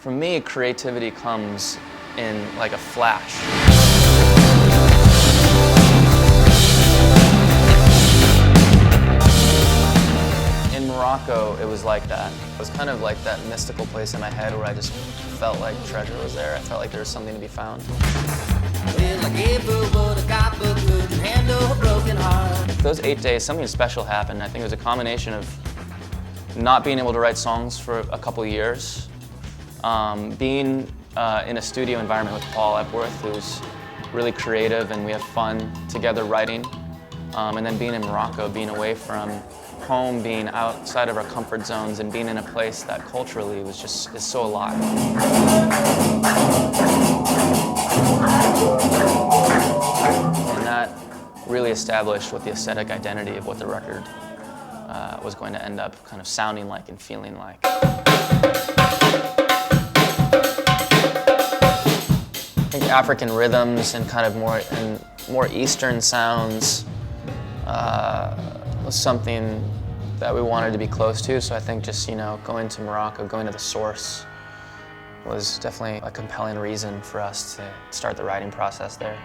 For me, creativity comes in like a flash. In Morocco, it was like that. It was kind of like that mystical place in my head where I just felt like treasure was there. I felt like there was something to be found. Those 8 days, something special happened. I think it was a combination of not being able to write songs for a couple years, being in a studio environment with Paul Epworth, who's really creative and we have fun together writing, and then being in Morocco, being away from home, being outside of our comfort zones and being in a place that culturally was just is so alive. And that really established what the aesthetic identity of what the record was going to end up kind of sounding like and feeling like. I think African rhythms and kind of more Eastern sounds was something that we wanted to be close to. So I think just, going to Morocco, going to the source was definitely a compelling reason for us to start the writing process there.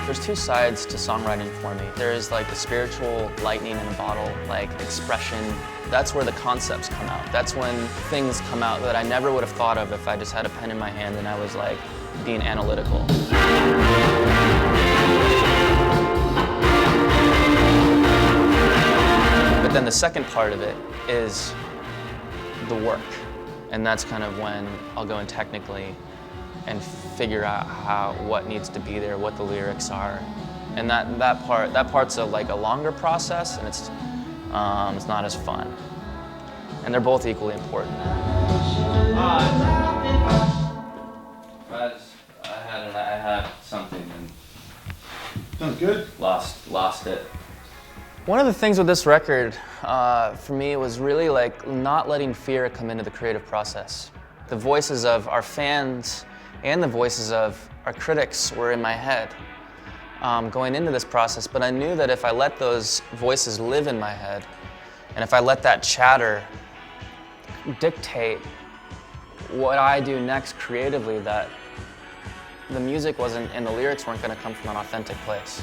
There's two sides to songwriting for me. There's like the spiritual lightning in a bottle, like expression. That's where the concepts come out. That's when things come out that I never would have thought of if I just had a pen in my hand and I was like being analytical. But then the second part of it is the work. And that's kind of when I'll go in technically and figure out what needs to be there, what the lyrics are. And that part's a longer process, and it's not as fun. And they're both equally important. I had something and sounds good. Lost it. One of the things with this record, for me, was really like not letting fear come into the creative process. The voices of our fans and the voices of our critics were in my head going into this process, but I knew that if I let those voices live in my head, and if I let that chatter dictate what I do next creatively, that the music wasn't and the lyrics weren't going to come from an authentic place.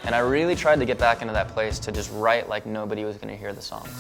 And I really tried to get back into that place to just write like nobody was going to hear the songs.